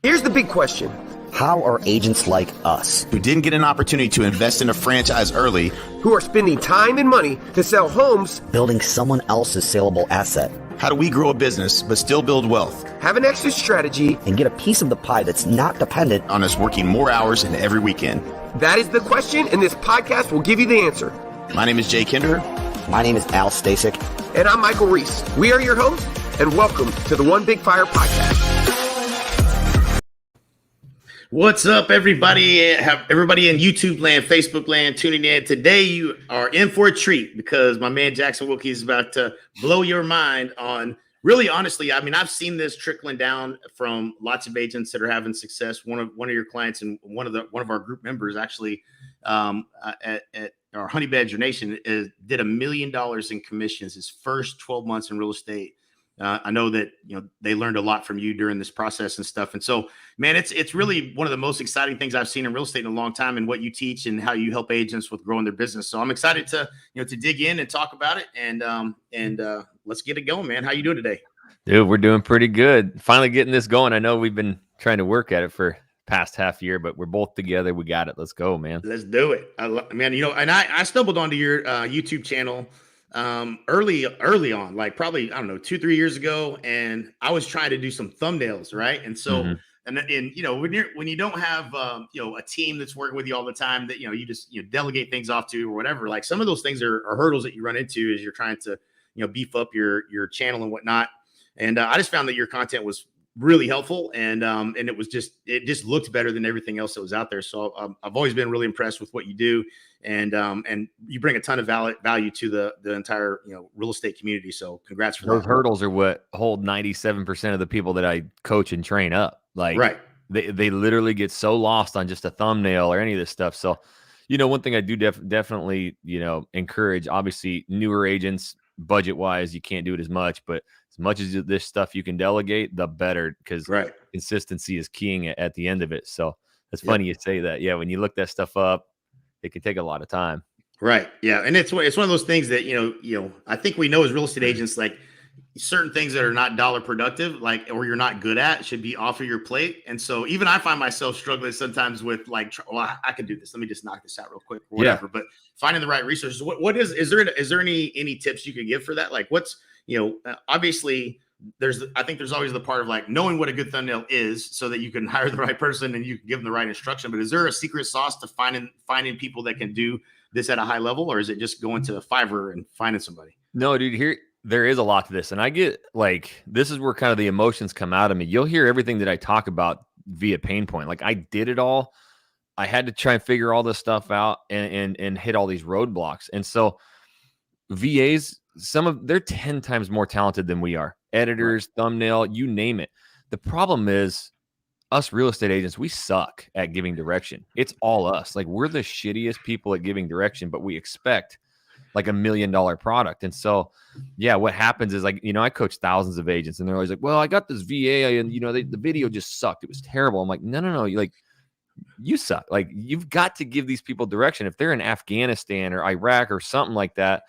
Here's the big question. How are agents like us, who didn't get an opportunity to invest in a franchise early, who are spending time and money to sell homes, building someone else's saleable asset? How do we grow a business but still build wealth? Have an exit strategy, and get a piece of the pie that's not dependent on us working more hours in every weekend? That is the question, and this podcast will give you the answer. My name is Jay Kinder. My name is Al Stasek. And I'm Michael Reese. We are your hosts, and welcome to the One Big Fire Podcast. What's up, everybody? Everybody in YouTube land, Facebook land, tuning in. Today, you are in for a treat because my man Jackson Wilkey is about to blow your mind on, really honestly, I mean, I've seen this trickling down from lots of agents that are having success. One of your clients and one of our group members actually at our Honey Badger Nation did $1 million in commissions his first 12 months in real estate. I know that, they learned a lot from you during this process and stuff. And so, man, it's really one of the most exciting things I've seen in real estate in a long time, and what you teach and how you help agents with growing their business. So I'm excited to dig in and talk about it. And let's get it going, man. How you doing today? Dude, we're doing pretty good. Finally getting this going. I know we've been trying to work at it for past half year, but we're both together. We got it. Let's go, man. Let's do it. Man, and I stumbled onto your YouTube channel early on, like probably, I don't know, 2-3 years ago. And I was trying to do some thumbnails. Right. And so, and when you don't have, a team that's working with you all the time that, you just, delegate things off to or whatever, like some of those things are hurdles that you run into as you're trying to, beef up your channel and whatnot. And I just found that your content was really helpful. And it just looked better than everything else that was out there. So I've always been really impressed with what you do. And you bring a ton of value to the entire, real estate community. So congrats for those that. Hurdles are what hold 97% of the people that I coach and train up. Like, right. They literally get so lost on just a thumbnail or any of this stuff. So, one thing I do definitely, encourage, obviously newer agents, budget wise, you can't do it as much, but as much as this stuff you can delegate, the better, because consistency is keying at the end of it. So it's funny you say that. Yeah. When you look that stuff up, it can take a lot of time. Right. Yeah. And it's one of those things that, I think we know as real estate agents, like certain things that are not dollar productive, like, or you're not good at, should be off of your plate. And so even I find myself struggling sometimes with like, well, I can do this. Let me just knock this out real quick or whatever. But finding the right resources, is there any tips you could give for that? Like what's, obviously I think there's always the part of like knowing what a good thumbnail is so that you can hire the right person and you can give them the right instruction. But is there a secret sauce to finding people that can do this at a high level, or is it just going to Fiverr and finding somebody? No, dude, there is a lot to this. And I get like, this is where kind of the emotions come out of me. You'll hear everything that I talk about via pain point. Like I did it all. I had to try and figure all this stuff out and hit all these roadblocks. And so VAs, they're 10 times more talented than we are. Editors, thumbnail, you name it. The problem is us real estate agents, we suck at giving direction. It's all us. Like we're the shittiest people at giving direction, but we expect like $1 million product. And so, yeah, what happens is like, I coach thousands of agents and they're always like, well, I got this VA and, the video just sucked. It was terrible. I'm like, no. You suck. Like you've got to give these people direction. If they're in Afghanistan or Iraq or something like that,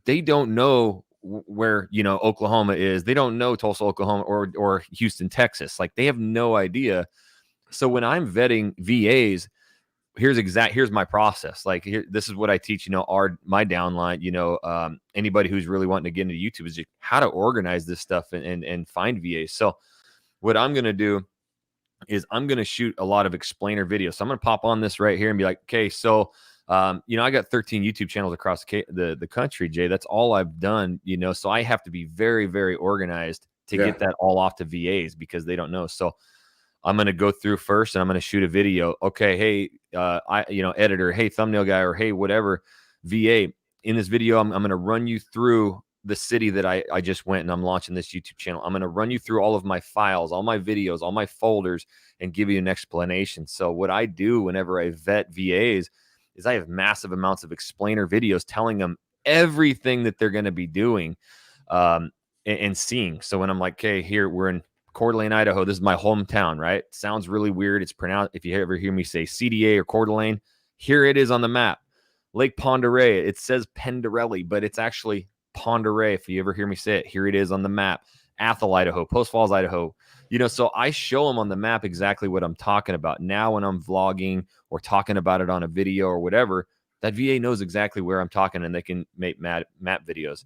they don't know where, Oklahoma is. They don't know Tulsa, Oklahoma or Houston, Texas. Like they have no idea. So when I'm vetting VAs, here's my process. Like this is what I teach, my downline, anybody who's really wanting to get into YouTube is just how to organize this stuff and find VAs. So what I'm going to do is I'm going to shoot a lot of explainer videos. So I'm going to pop on this right here and be like, okay, so I got 13 YouTube channels across the country, Jay. That's all I've done, so I have to be very, very organized to get that all off to VAs because they don't know. So I'm going to go through first and I'm going to shoot a video. Okay. Hey, editor, hey, thumbnail guy, or hey, whatever, VA. In this video, I'm going to run you through the city that I just went and I'm launching this YouTube channel. I'm going to run you through all of my files, all my videos, all my folders, and give you an explanation. So what I do whenever I vet VAs is I have massive amounts of explainer videos telling them everything that they're going to be doing and seeing. So when I'm like, okay, here we're in Coeur d'Alene, Idaho. This is my hometown, right? Sounds really weird. It's pronounced, if you ever hear me say CDA or Coeur d'Alene, here it is on the map. Lake Pend Oreille. It says Pendarelli, but it's actually Pend Oreille. If you ever hear me say it, here it is on the map. Athol, Idaho, Post Falls, Idaho. So I show them on the map exactly what I'm talking about. Now when I'm vlogging or talking about it on a video or whatever, that VA knows exactly where I'm talking and they can make map videos.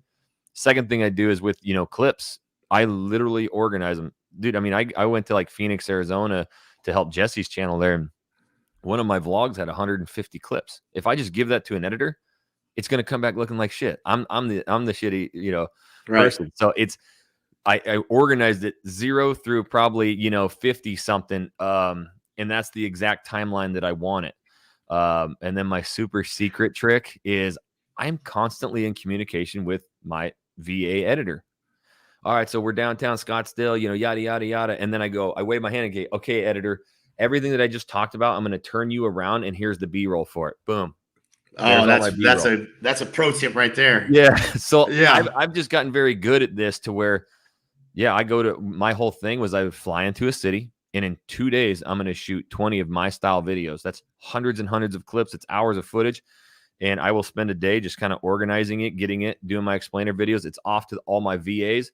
Second thing I do is with, clips. I literally organize them. Dude, I mean, I went to like Phoenix, Arizona to help Jesse's channel there. And one of my vlogs had 150 clips. If I just give that to an editor, it's going to come back looking like shit. I'm the shitty, person. So I organized it 0 through probably, 50 something. And that's the exact timeline that I want it. And then my super secret trick is I'm constantly in communication with my VA editor. All right, so we're downtown Scottsdale, yada, yada, yada. And then I wave my hand and go, okay, editor, everything that I just talked about, I'm going to turn you around and here's the B-roll for it. Boom. Oh, that's a pro tip right there. Yeah. So yeah, I've just gotten very good at this to where, my whole thing was I would fly into a city and in 2 days, I'm going to shoot 20 of my style videos. That's hundreds and hundreds of clips. It's hours of footage. And I will spend a day just kind of organizing it, getting it, doing my explainer videos. It's off to all my VAs.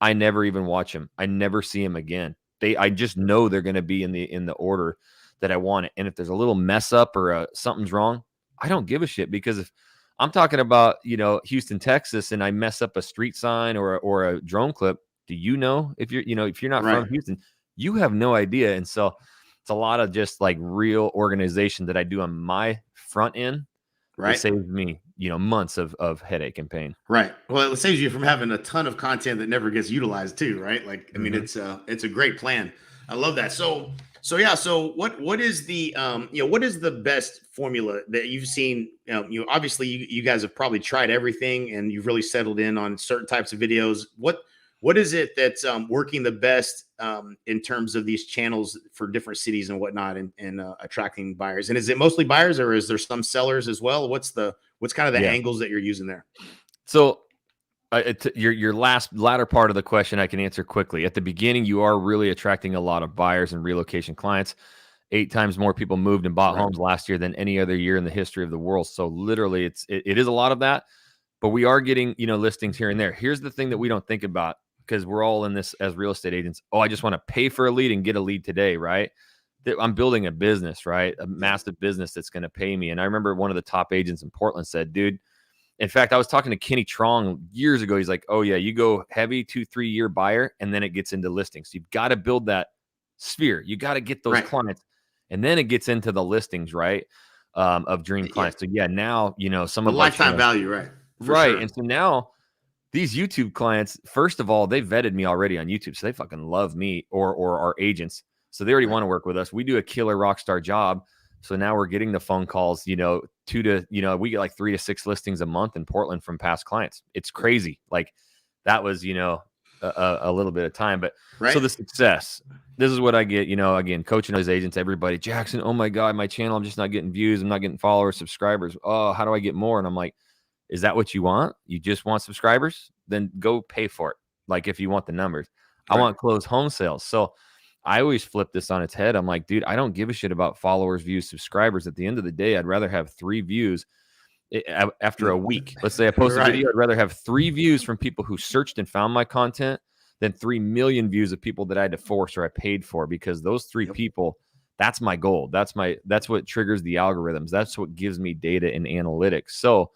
I never even watch them. I never see them again. I just know they're going to be in the order that I want it. And if there's a little mess up or something's wrong, I don't give a shit, because if I'm talking about, Houston, Texas, and I mess up a street sign or a drone clip, do you know if you're not from Houston, you have no idea. And so it's a lot of just like real organization that I do on my front end. Right. It saves me, months of headache and pain. Right. Well, it saves you from having a ton of content that never gets utilized too. Right. Like, I mean, it's a great plan. I love that. So what is the, what is the best formula that you've seen? Obviously you guys have probably tried everything and you've really settled in on certain types of videos. What is it that's working the best in terms of these channels for different cities and whatnot, and attracting buyers? And is it mostly buyers, or is there some sellers as well? What's kind of the angles that you're using there? So your latter part of the question I can answer quickly. At the beginning, you are really attracting a lot of buyers and relocation clients. 8 times more people moved and bought homes last year than any other year in the history of the world. So literally, it is a lot of that. But we are getting listings here and there. Here's the thing that we don't think about, because we're all in this as real estate agents. Oh, I just want to pay for a lead and get a lead today, right? I'm building a business, right? A massive business that's going to pay me. And I remember one of the top agents in Portland said, dude, in fact, I was talking to Kenny Trong years ago. He's like, oh yeah, you go heavy 2-3 year buyer, and then it gets into listings. You've got to build that sphere. You got to get those clients, and then it gets into the listings, right? Of dream clients. So yeah, now, some of the lifetime value, right? Right. Sure. And so now these YouTube clients, first of all, they vetted me already on YouTube. So they fucking love me or our agents. So they already want to work with us. We do a killer rock star job. So now we're getting the phone calls, we get like 3 to 6 listings a month in Portland from past clients. It's crazy. Like that was, a little bit of time, but so the success, this is what I get, again, coaching those agents, everybody, Jackson, oh my God, my channel, I'm just not getting views. I'm not getting followers, subscribers. Oh, how do I get more? And I'm like, is that what you want? You just want subscribers? Then go pay for it. Like if you want the numbers, I want closed home sales. So I always flip this on its head. I'm like, dude, I don't give a shit about followers, views, subscribers. At the end of the day, I'd rather have 3 views after a week. Let's say I post a video. I'd rather have 3 views from people who searched and found my content than 3 million views of people that I had to force or I paid for, because those 3 people, that's my goal. That's what triggers the algorithms. That's what gives me data and analytics. So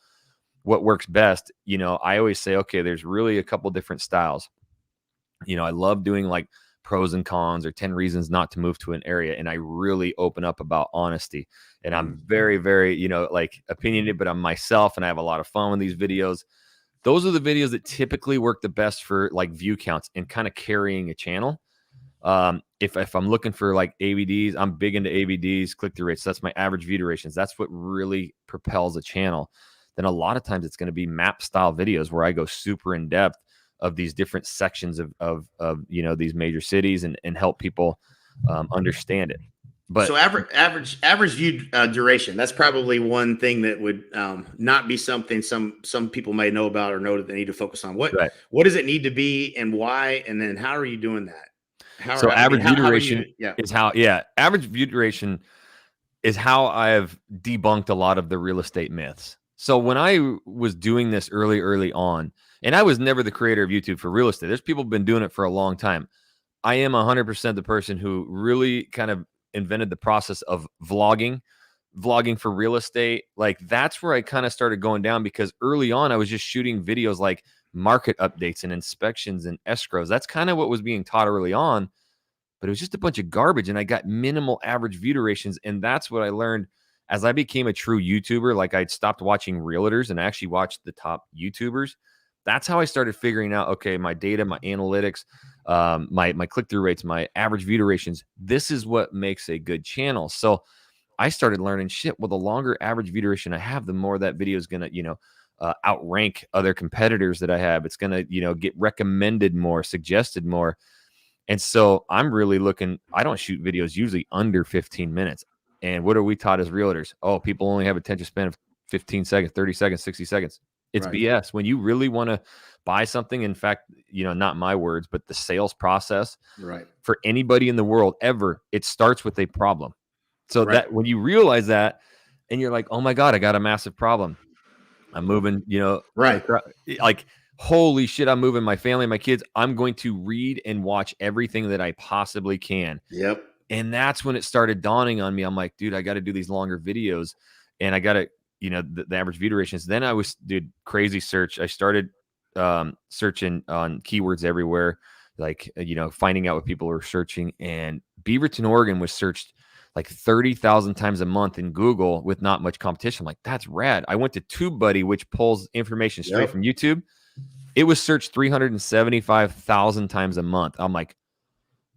what works best, I always say, okay, there's really a couple different styles. I love doing like pros and cons or 10 reasons not to move to an area. And I really open up about honesty, and I'm very, very, like opinionated, but I'm myself, and I have a lot of fun with these videos. Those are the videos that typically work the best for like view counts and kind of carrying a channel. If I'm looking for like AVDs, I'm big into AVDs, click-through rates. That's my average view durations. That's what really propels a channel. Then a lot of times it's going to be map style videos where I go super in depth of these different sections of these major cities and help people understand it. But so average view duration, that's probably one thing that would not be something some people may know about or know that they need to focus on. What does it need to be, and why, and then how are you doing that? Average view duration average view duration is how I've debunked a lot of the real estate myths. So when I was doing this early on, And I was never the creator of YouTube for real estate. There's people been doing it for a long time. I am 100% the person who really kind of invented the process of vlogging for real estate. Like that's where I kind of started going down, because early on I was just shooting videos like market updates and inspections and escrows. That's kind of what was being taught early on, but it was just a bunch of garbage, and I got minimal average view durations. And that's what I learned as I became a true YouTuber. Like I'd stopped watching realtors and I actually watched the top YouTubers. That's how I started figuring out, okay, my data, my analytics, my click-through rates, my average view durations. This is what makes a good channel. So I started learning shit. Well, the longer average view duration I have, the more that video is going to, outrank other competitors that I have. It's going to, get recommended more, suggested more. And so I'm really looking, I don't shoot videos usually under 15 minutes. And what are we taught as realtors? Oh, people only have attention span of 15 seconds, 30 seconds, 60 seconds. It's Right. BS. When you really want to buy something, in fact, not my words, but the sales process Right. for anybody in the world ever, it starts with a problem. So Right. that when you realize that and you're like, oh my God, I got a massive problem. I'm moving, Right. like, holy shit, I'm moving my family, my kids. I'm going to read and watch everything that I possibly can. Yep. And that's when it started dawning on me. I'm like, dude, I got to do these longer videos, and I got to, the average view durations. Then I did crazy search. I started searching on keywords everywhere, like, finding out what people were searching. And Beaverton, Oregon was searched like 30,000 times a month in Google with not much competition. I'm like, that's rad. I went to TubeBuddy, which pulls information straight from YouTube. It was searched 375,000 times a month. I'm like,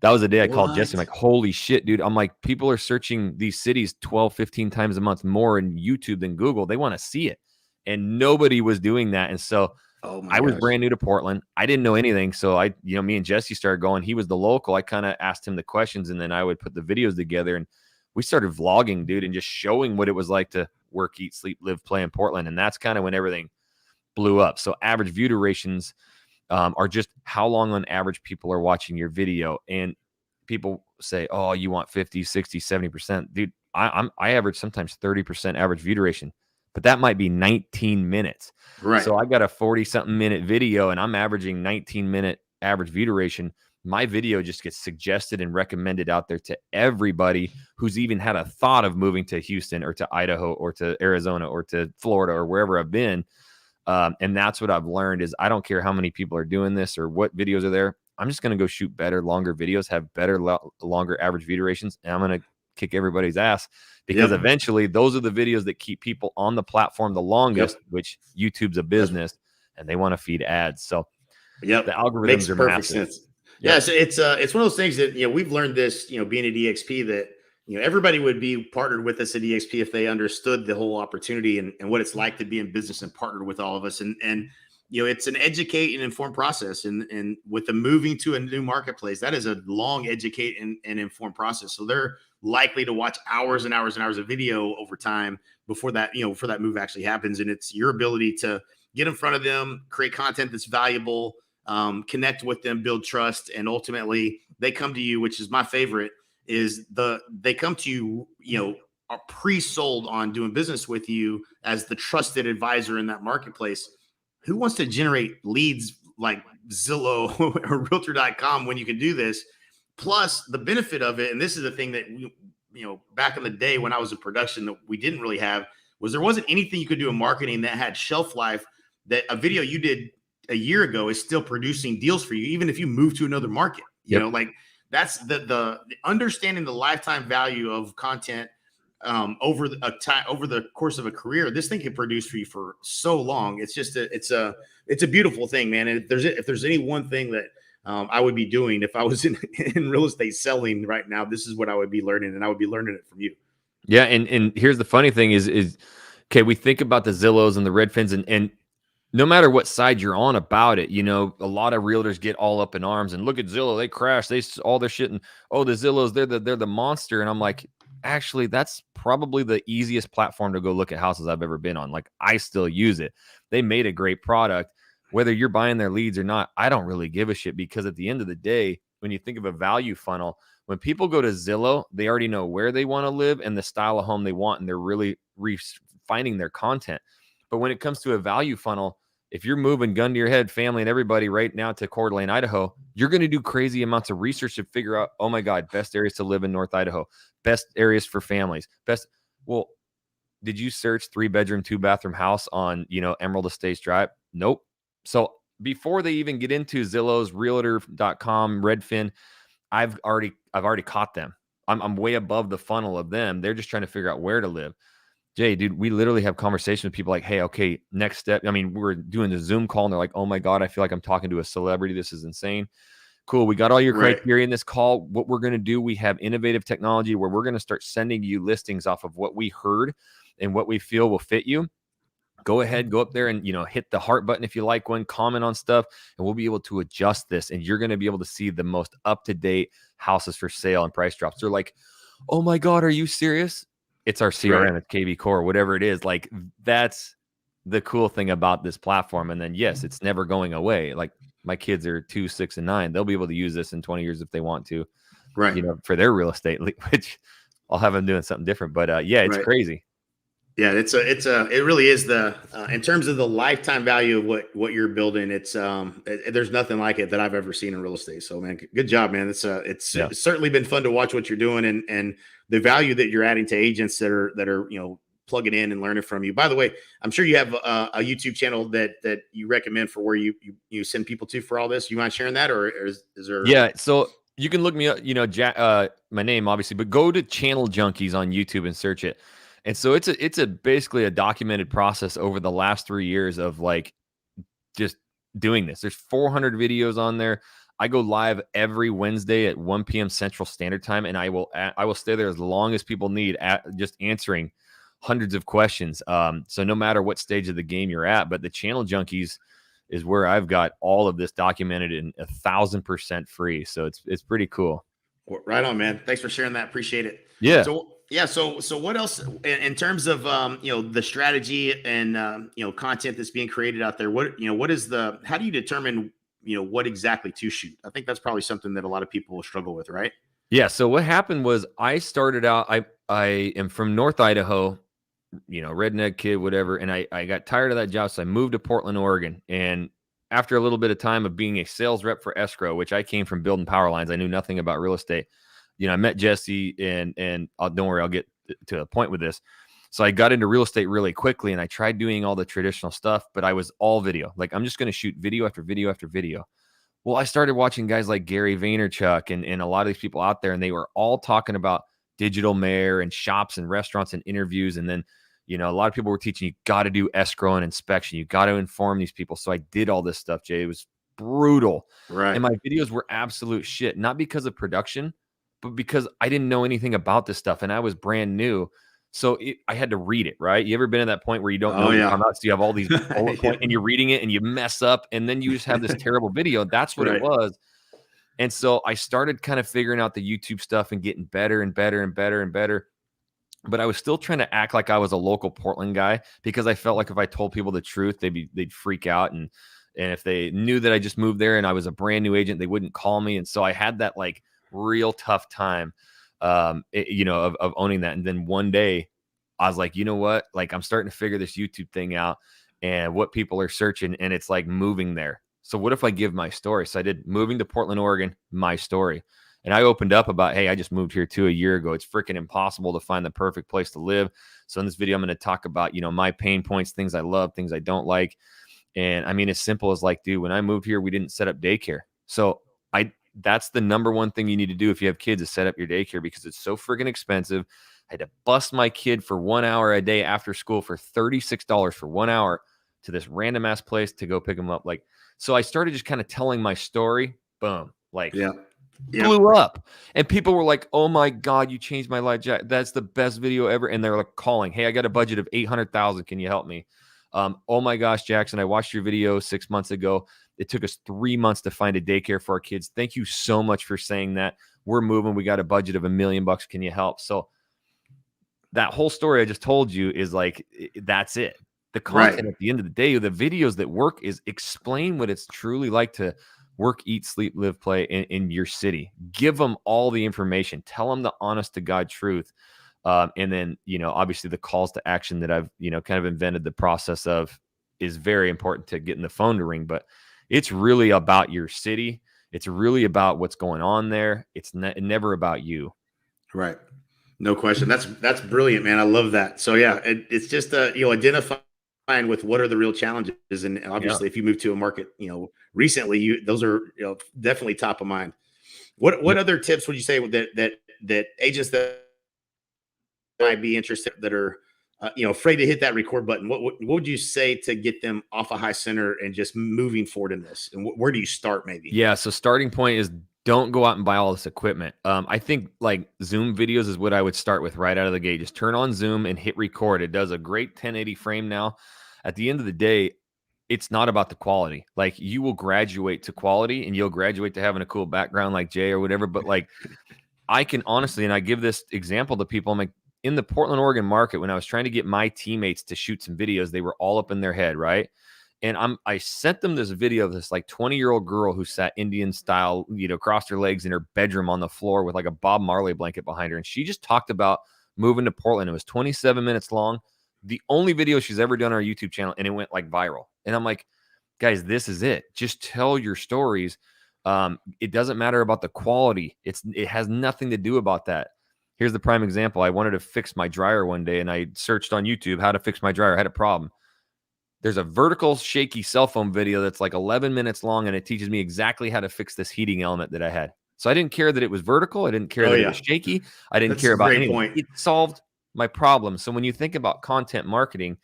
that was the day I called Jesse. I'm like, holy shit, dude. I'm like, people are searching these cities 12, 15 times a month more in YouTube than Google. They want to see it. And nobody was doing that. And so I was brand new to Portland. I didn't know anything. So me and Jesse started going. He was the local. I kind of asked him the questions, and then I would put the videos together, and we started vlogging, dude, and just showing what it was like to work, eat, sleep, live, play in Portland. And that's kind of when everything blew up. So average view durations are just how long on average people are watching your video. And people say, oh, you want 50, 60, 70%. Dude, I average sometimes 30% average view duration, but that might be 19 minutes. Right. So I got a 40-something minute video, and I'm averaging 19-minute average view duration. My video just gets suggested and recommended out there to everybody who's even had a thought of moving to Houston or to Idaho or to Arizona or to Florida or wherever I've been. And that's what I've learned is I don't care how many people are doing this or what videos are there. I'm just going to go shoot better, longer videos, have better, longer average view durations, and I'm going to kick everybody's ass, because eventually those are the videos that keep people on the platform the longest, which YouTube's a business and they want to feed ads. So the algorithms Makes are perfect massive. sense. Yeah, so it's one of those things that we've learned this, being at EXP, that everybody would be partnered with us at EXP if they understood the whole opportunity and what it's like to be in business and partner with all of us. And it's an educate and inform process. And with the moving to a new marketplace, that is a long educate and inform process. So they're likely to watch hours and hours and hours of video over time before that, before that move actually happens. And it's your ability to get in front of them, create content that's valuable, connect with them, build trust, and ultimately they come to you, which is my favorite, is they come to you, are pre-sold on doing business with you as the trusted advisor in that marketplace. Who wants to generate leads like Zillow or Realtor.com when you can do this? Plus the benefit of it, and this is the thing that back in the day when I was in production that we didn't really have, was there wasn't anything you could do in marketing that had shelf life, that a video you did a year ago is still producing deals for you, even if you move to another market. Like that's the understanding the lifetime value of content over the course of a career. This thing can produce for you for so long. It's just it's a beautiful thing, man. And if there's any one thing that I would be doing if I was in real estate selling right now, this is what I would be learning, and I would be learning it from you. Yeah, and here's the funny thing is okay, we think about the Zillows and the Redfins, and no matter what side you're on about it, a lot of realtors get all up in arms and look at Zillow, they crash, all their shit, and the Zillows, they're the monster. And I'm like, actually, that's probably the easiest platform to go look at houses I've ever been on. Like, I still use it. They made a great product. Whether you're buying their leads or not, I don't really give a shit, because at the end of the day, when you think of a value funnel, when people go to Zillow, they already know where they want to live and the style of home they want, and they're really refining their content. But when it comes to a value funnel, if you're moving gun to your head, family and everybody right now to Coeur d'Alene, Idaho, you're going to do crazy amounts of research to figure out, oh my God, best areas to live in North Idaho, best areas for families, best. Well, did you search 3-bedroom, 2-bathroom house on, Emerald Estates Drive? Nope. So before they even get into Zillow's, Realtor.com, Redfin, I've already caught them. I'm way above the funnel of them. They're just trying to figure out where to live. Jay, dude, we literally have conversations with people like, hey, okay, next step. I mean, we're doing the Zoom call and they're like, oh my God, I feel like I'm talking to a celebrity. This is insane. Cool. We got all your criteria in this call. What we're going to do, we have innovative technology where we're going to start sending you listings off of what we heard and what we feel will fit you. Go ahead, go up there and, hit the heart button if you like one, comment on stuff, and we'll be able to adjust this. And you're going to be able to see the most up-to-date houses for sale and price drops. They're like, oh my God, are you serious? It's our CRM, it's KV Core, whatever it is. Like, that's the cool thing about this platform. And then, yes, it's never going away. Like, my kids are 2, 6, and 9. They'll be able to use this in 20 years if they want to, for their real estate, which I'll have them doing something different. But yeah, it's crazy. Yeah, it really is in terms of the lifetime value of what you're building. It's there's nothing like it that I've ever seen in real estate. So man, good job, man. It's certainly been fun to watch what you're doing and the value that you're adding to agents that are plugging in and learning from you. By the way, I'm sure you have a YouTube channel that you recommend for where you send people to for all this. You mind sharing that, or is there? Yeah, so you can look me up, my name obviously, but go to Channel Junkies on YouTube and search it. And so it's basically a documented process over the last 3 years of like just doing this. There's 400 videos on there. I go live every Wednesday at 1 p.m. Central Standard Time, and I will stay there as long as people need, just answering hundreds of questions. So no matter what stage of the game you're at, but the Channel Junkies is where I've got all of this documented and 1,000% free. So it's pretty cool. Right on, man. Thanks for sharing that. Appreciate it. Yeah. So what else in terms of the strategy and content that's being created out there? How do you determine what exactly to shoot? I think that's probably something that a lot of people will struggle with, right? Yeah. So what happened was I started out. I am from North Idaho, redneck kid, whatever, and I got tired of that job, so I moved to Portland, Oregon, and after a little bit of time of being a sales rep for escrow, which I came from building power lines, I knew nothing about real estate. I met Jesse and don't worry, I'll get to a point with this. So I got into real estate really quickly and I tried doing all the traditional stuff, but I was all video. Like, I'm just going to shoot video after video after video. Well, I started watching guys like Gary Vaynerchuk and a lot of these people out there, and they were all talking about digital mayor and shops and restaurants and interviews. And then, a lot of people were teaching you got to do escrow and inspection. You got to inform these people. So I did all this stuff, Jay. It was brutal. Right. And my videos were absolute shit, not because of production, but because I didn't know anything about this stuff and I was brand new. So I had to read it, right? You ever been at that point where you don't know what you're talking about? So you have all these bullet points and you're reading it and you mess up and then you just have this terrible video. That's what it was. And so I started kind of figuring out the YouTube stuff and getting better and better and better and better. But I was still trying to act like I was a local Portland guy because I felt like if I told people the truth, they'd freak out. And if they knew that I just moved there and I was a brand new agent, they wouldn't call me. And so I had that like real tough time, of owning that. And then one day I was like, you know what? Like, I'm starting to figure this YouTube thing out and what people are searching, and it's like moving there. So what if I give my story? So I did moving to Portland, Oregon, my story. And I opened up about, hey, I just moved here a year ago. It's freaking impossible to find the perfect place to live. So in this video, I'm going to talk about, my pain points, things I love, things I don't like. And I mean, as simple as like, dude, when I moved here, we didn't set up daycare. So that's the number one thing you need to do if you have kids is set up your daycare because it's so friggin' expensive. I had to bust my kid for 1 hour a day after school for $36 for 1 hour to this random ass place to go pick him up. Like, so I started just kind of telling my story. Boom. Like, blew up. And people were like, oh my God, you changed my life, Jack. That's the best video ever. And they're like calling, hey, I got a budget of $800,000. Can you help me? Oh my gosh, Jackson, I watched your video 6 months ago. It took us 3 months to find a daycare for our kids. Thank you so much for saying that. We're moving. We got a budget of $1 million. Can you help? So that whole story I just told you is like, that's it. The content at the end of the day, the videos that work is explain what it's truly like to work, eat, sleep, live, play in your city. Give them all the information. Tell them the honest to God truth. And then, obviously the calls to action that I've, kind of invented the process of is very important to getting the phone to ring, but it's really about your city. It's really about what's going on there. It's never about you. Right. No question. That's brilliant, man. I love that. So yeah, it's just identifying with what are the real challenges, and obviously, if you move to a market, recently, those are definitely top of mind. What other tips would you say that agents that might be interested that are afraid to hit that record button? What would you say to get them off a high center and just moving forward in this? And where do you start? Maybe. Yeah. So starting point is don't go out and buy all this equipment. I think like Zoom videos is what I would start with right out of the gate. Just turn on Zoom and hit record. It does a great 1080 frame now. At the end of the day, it's not about the quality. Like you will graduate to quality and you'll graduate to having a cool background like Jay or whatever. But like I can honestly, and I give this example to people, I'm like, in the Portland, Oregon market, when I was trying to get my teammates to shoot some videos, they were all up in their head, right? And I sent them this video of this like 20-year-old girl who sat Indian style, crossed her legs in her bedroom on the floor with like a Bob Marley blanket behind her. And she just talked about moving to Portland. It was 27 minutes long. The only video she's ever done on our YouTube channel, and it went like viral. And I'm like, guys, this is it. Just tell your stories. It doesn't matter about the quality. It has nothing to do about that. Here's the prime example. I wanted to fix my dryer one day, and I searched on YouTube how to fix my dryer. I had a problem. There's a vertical shaky cell phone video that's like 11 minutes long, and it teaches me exactly how to fix this heating element that I had. So I didn't care that it was vertical. I didn't care that it was shaky. I didn't care about anything. It solved my problem. So when you think about content marketing,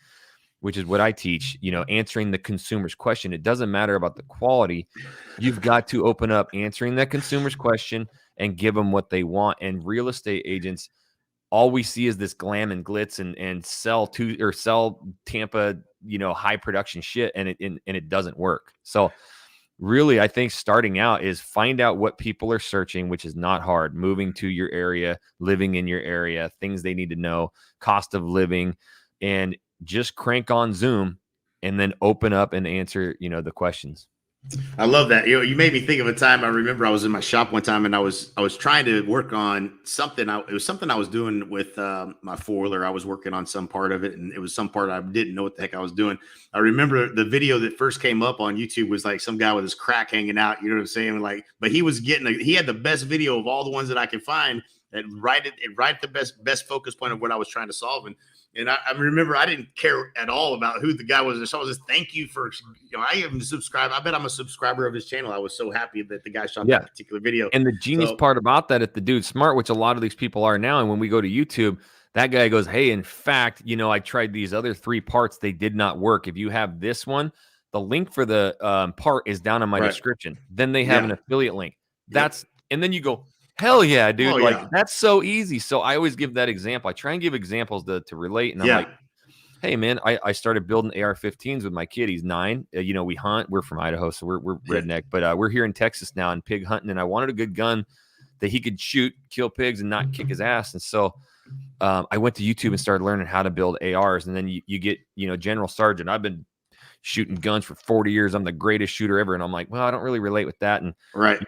which is what I teach, answering the consumer's question, it doesn't matter about the quality. You've got to open up answering that consumer's question and give them what they want. And real estate agents, all we see is this glam and glitz and sell Tampa, high production shit. And it doesn't work. So really, I think starting out is find out what people are searching, which is not hard. Moving to your area, living in your area, things they need to know, cost of living, and just crank on Zoom and then open up and answer, the questions. I love that. You made me think of a time. I remember I was in my shop one time and I was trying to work on something. It was something I was doing with my four-wheeler. I was working on some part of it, and it was some part I didn't know what the heck I was doing. I remember the video that first came up on YouTube was like some guy with his crack hanging out. You know what I'm saying? Like, but he had the best video of all the ones that I could find that right at the best focus point of what I was trying to solve. And I remember I didn't care at all about who the guy was. So I was just, thank you for, I even subscribed. I bet I'm a subscriber of his channel. I was so happy that the guy shot that particular video. And the genius part about that, if the dude's smart, which a lot of these people are now, and when we go to YouTube, that guy goes, hey, in fact, I tried these other 3 parts. They did not work. If you have this one, the link for the part is down in my description. Then they have an affiliate link. And then you go, hell yeah, dude. That's so easy. So I always give that example. I try and give examples to relate. And I'm like, hey, man, I started building AR-15s with my kid. He's 9. We hunt. We're from Idaho, so we're redneck. But we're here in Texas now and pig hunting. And I wanted a good gun that he could shoot, kill pigs, and not kick his ass. And so I went to YouTube and started learning how to build ARs. And then you get, General Sergeant. I've been shooting guns for 40 years. I'm the greatest shooter ever. And I'm like, well, I don't really relate with that. And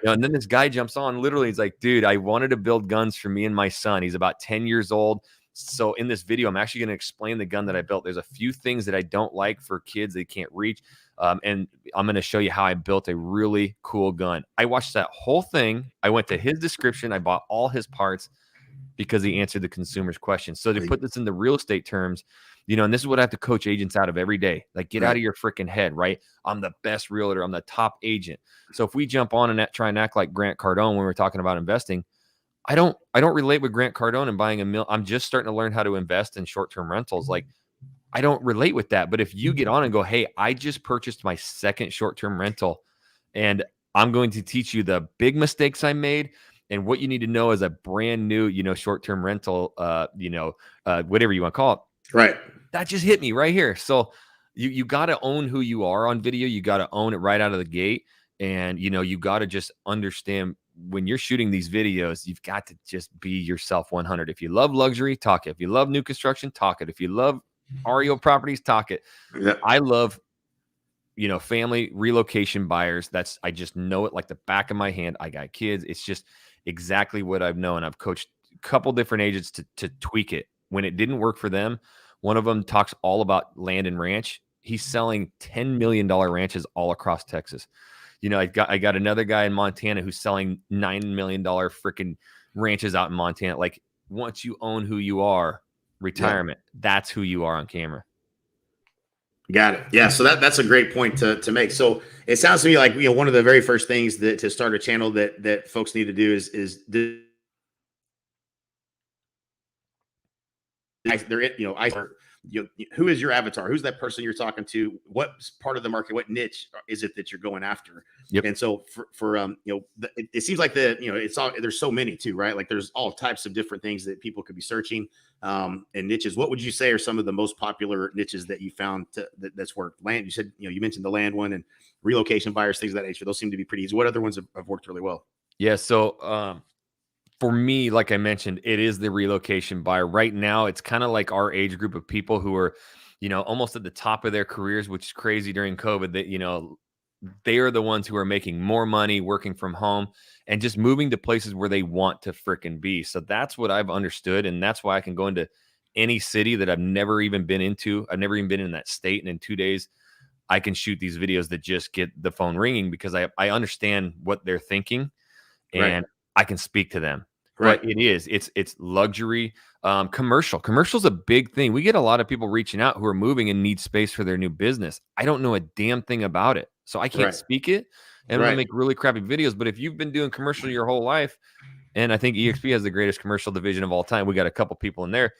and then this guy jumps on, literally, he's like, dude, I wanted to build guns for me and my son. He's about 10 years old. So in this video, I'm actually going to explain the gun that I built. There's a few things that I don't like for kids they can't reach. And I'm going to show you how I built a really cool gun. I watched that whole thing. I went to his description. I bought all his parts because he answered the consumer's question. So to put this into real estate terms, and this is what I have to coach agents out of every day. Like, get out of your freaking head, right? I'm the best realtor. I'm the top agent. So if we jump on and try and act like Grant Cardone when we're talking about investing, I don't relate with Grant Cardone and buying I'm just starting to learn how to invest in short-term rentals. Like, I don't relate with that. But if you get on and go, hey, I just purchased my second short-term rental, and I'm going to teach you the big mistakes I made and what you need to know as a brand new, short-term rental, whatever you want to call it. Right. That just hit me right here. So you got to own who you are on video. You got to own it right out of the gate. And, you got to just understand when you're shooting these videos, you've got to just be yourself 100. If you love luxury, talk it. If you love new construction, talk it. If you love REO properties, talk it. Yeah. I love, family relocation buyers. I just know it like the back of my hand. I got kids. It's just exactly what I've known. I've coached a couple different agents to tweak it. When it didn't work for them, one of them talks all about land and ranch. he's selling $10 million ranches all across Texas. You know, I got another guy in Montana who's selling $9 million freaking ranches out in Montana. Like, once you own who you are, retirement, that's who you are on camera. Got it. Yeah. So that's a great point to make. So it sounds to me like, one of the very first things that to start a channel that folks need to do is who is your avatar? Who's that person you're talking to? What part of the market, what niche is it that you're going after? Yep. And so it seems like it's all, there's so many too, right? Like there's all types of different things that people could be searching, and niches. What would you say are some of the most popular niches that you found that's worked? Land, you said, you mentioned the land one and relocation buyers, things of that nature. Those seem to be pretty easy. What other ones have worked really well? Yeah. So, for me, like I mentioned, it is the relocation buyer. Right now, it's kind of like our age group of people who are, almost at the top of their careers, which is crazy during COVID. That, they are the ones who are making more money, working from home, and just moving to places where they want to frickin' be. So that's what I've understood, and that's why I can go into any city that I've never even been into. I've never even been in that state, and in 2 days, I can shoot these videos that just get the phone ringing because I understand what they're thinking, and I can speak to them. Right. But it's luxury, commercial's a big thing. We get a lot of people reaching out who are moving and need space for their new business. I don't know a damn thing about it, so I can't speak it, and I make really crappy videos. But if you've been doing commercial your whole life, and I think EXP has the greatest commercial division of all time, we got a couple people in there.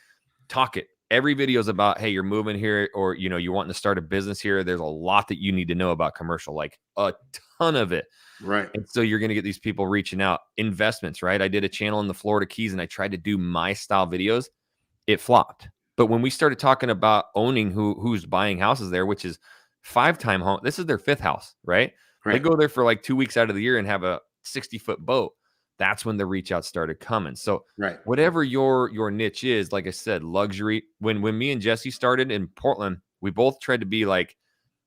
Talk it. Every video is about, hey, you're moving here, or you're wanting to start a business here. There's a lot that you need to know about commercial, like a ton of it. Right. And so you're going to get these people reaching out. Investments, right? I did a channel in the Florida Keys and I tried to do my style videos. It flopped. But when we started talking about owning who's buying houses there, which is 5-time home, this is their 5th house, right? They go there for like 2 weeks out of the year and have a 60-foot boat. That's when the reach out started coming. So whatever your niche is, like I said, luxury. When me and Jesse started in Portland, we both tried to be like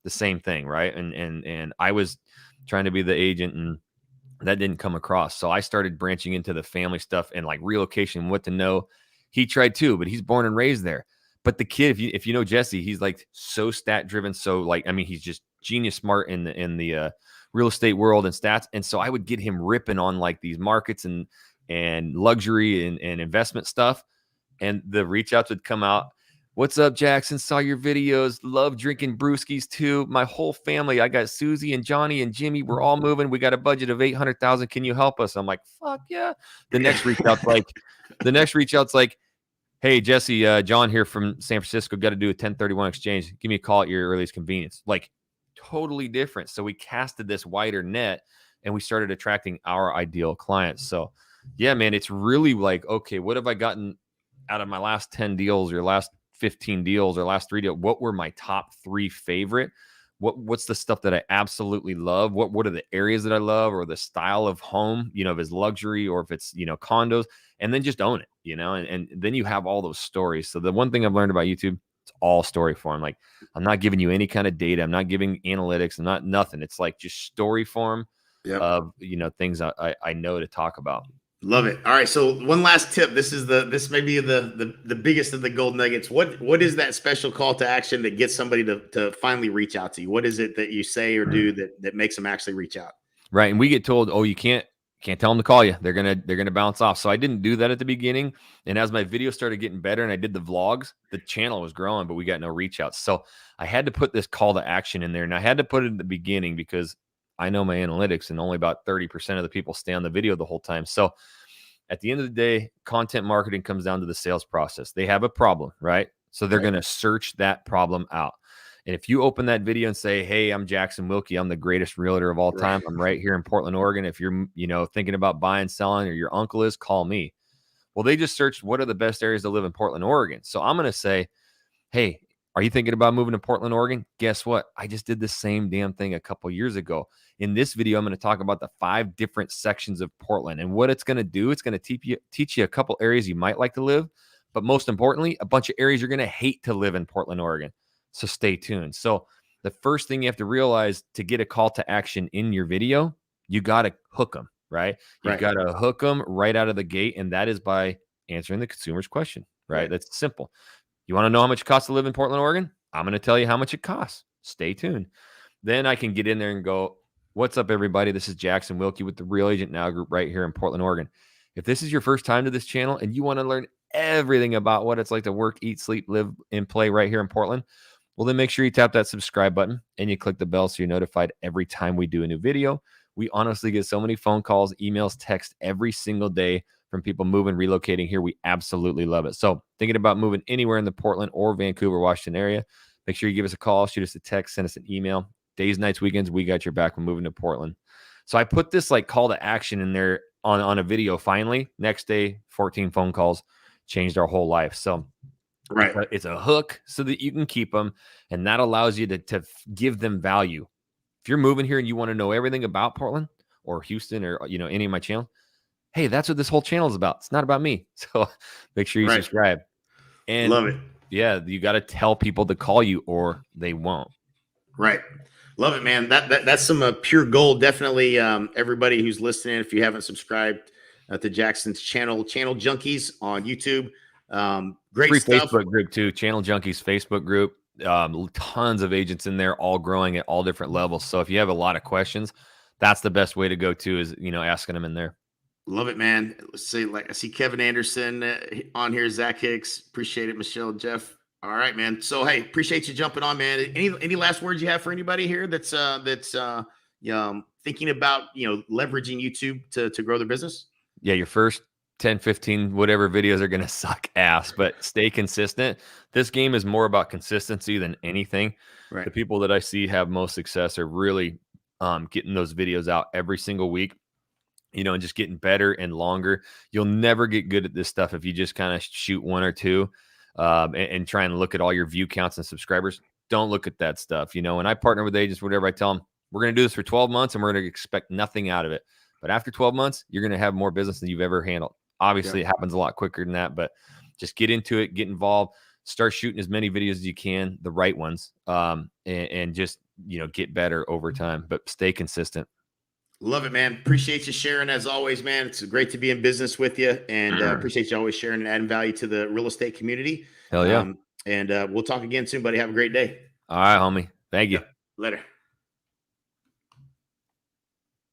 the same thing, right? And I was trying to be the agent, and that didn't come across. So I started branching into the family stuff and like relocation, what to know. He tried too, but he's born and raised there. But the kid, if you know Jesse, he's like so stat driven. So like, I mean, he's just genius smart in the real estate world and stats. And so I would get him ripping on like these markets and luxury and investment stuff. And the reach outs would come out. What's up, Jackson? Saw your videos. Love drinking brewskis too. My whole family. I got Susie and Johnny and Jimmy. We're all moving. We got a budget of $800,000. Can you help us? I'm like, fuck yeah. The next reach out's like, hey, Jesse, John here from San Francisco. Got to do a 1031 exchange. Give me a call at your earliest convenience. Like, totally different. So we casted this wider net and we started attracting our ideal clients. So yeah, man, it's really like, okay, what have I gotten out of my last 10 deals or last 15 deals or last 3 deals? What were my top 3 favorite? What's the stuff that I absolutely love? What are the areas that I love, or the style of home, if it's luxury or if it's, condos, and then just own it, and then you have all those stories. So the one thing I've learned about YouTube, it's all story form. Like, I'm not giving you any kind of data. I'm not giving analytics. I'm not nothing. It's like just story form of, things I know to talk about. Love it. All right. So one last tip. This may be the biggest of the gold nuggets. What is that special call to action that gets somebody to finally reach out to you? What is it that you say or do that makes them actually reach out? Right. And we get told, oh, you can't tell them to call you. They're gonna bounce off. So I didn't do that at the beginning. And as my videos started getting better and I did the vlogs, the channel was growing, but we got no reach outs. So I had to put this call to action in there. And I had to put it in the beginning because I know my analytics, and only about 30% of the people stay on the video the whole time. So at the end of the day, content marketing comes down to the sales process. They have a problem, right? So they're going to search that problem out. And if you open that video and say, hey, I'm Jackson Wilkey, I'm the greatest realtor of all time. I'm right here in Portland, Oregon. If you're, thinking about buying, selling, or your uncle is, call me. Well, they just searched what are the best areas to live in Portland, Oregon. So I'm going to say, hey, are you thinking about moving to Portland, Oregon? Guess what? I just did the same damn thing a couple years ago. In this video, I'm going to talk about the 5 different sections of Portland, and what it's going to do. It's going to teach you a couple areas you might like to live, but most importantly, a bunch of areas you're going to hate to live in Portland, Oregon. So stay tuned. So the first thing you have to realize to get a call to action in your video, you got to hook them, right? You got to hook them right out of the gate, and that is by answering the consumer's question, right? That's simple. You want to know how much it costs to live in Portland, Oregon? I'm going to tell you how much it costs. Stay tuned. Then I can get in there and go, what's up, everybody? This is Jackson Wilkey with the Real Agent Now Group right here in Portland, Oregon. If this is your first time to this channel and you want to learn everything about what it's like to work, eat, sleep, live, and play right here in Portland, well, then make sure you tap that subscribe button and you click the bell so you're notified every time we do a new video. We honestly get so many phone calls, emails, texts every single day from people moving, relocating here. We absolutely love it. So thinking about moving anywhere in the Portland or Vancouver, Washington area, make sure you give us a call, shoot us a text, send us an email. Days, nights, weekends, we got your back when moving to Portland. So I put this like call to action in there on a video. Finally, next day, 14 phone calls, changed our whole life. So Right. it's a hook so that you can keep them, and that allows you to give them value. If you're moving here and you want to know everything about Portland or Houston or any of my channel, hey, that's what this whole channel is about. It's not about me. So make sure you subscribe. And love it. Yeah, you got to tell people to call you or they won't. Right. Love it, man. That's some pure gold. Definitely, everybody who's listening, if you haven't subscribed to Jackson's Channel Junkies on YouTube, great Free stuff. Facebook group too, Channel Junkies Facebook group. Tons of agents in there, all growing at all different levels. So if you have a lot of questions, that's the best way to go to is asking them in there. Love it, man. Let's see, I see Kevin Anderson on here, Zach Hicks. Appreciate it, Michelle, Jeff. All right, man. So hey, appreciate you jumping on, man. Any last words you have for anybody here that's thinking about leveraging YouTube to grow their business? Yeah, your first 10, 15, whatever videos are going to suck ass, but stay consistent. This game is more about consistency than anything. Right. The people that I see have most success are really getting those videos out every single week, and just getting better and longer. You'll never get good at this stuff if you just kind of shoot one or two and try and look at all your view counts and subscribers. Don't look at that stuff. When I partner with agents, whatever, I tell them, we're going to do this for 12 months and we're going to expect nothing out of it. But after 12 months, you're going to have more business than you've ever handled. Obviously, It happens a lot quicker than that, but just get into it, get involved, start shooting as many videos as you can, the right ones, and just, get better over time, but stay consistent. Love it, man. Appreciate you sharing as always, man. It's great to be in business with you, and appreciate you always sharing and adding value to the real estate community. Hell yeah. And we'll talk again soon, buddy. Have a great day. All right, homie. Thank you. Later.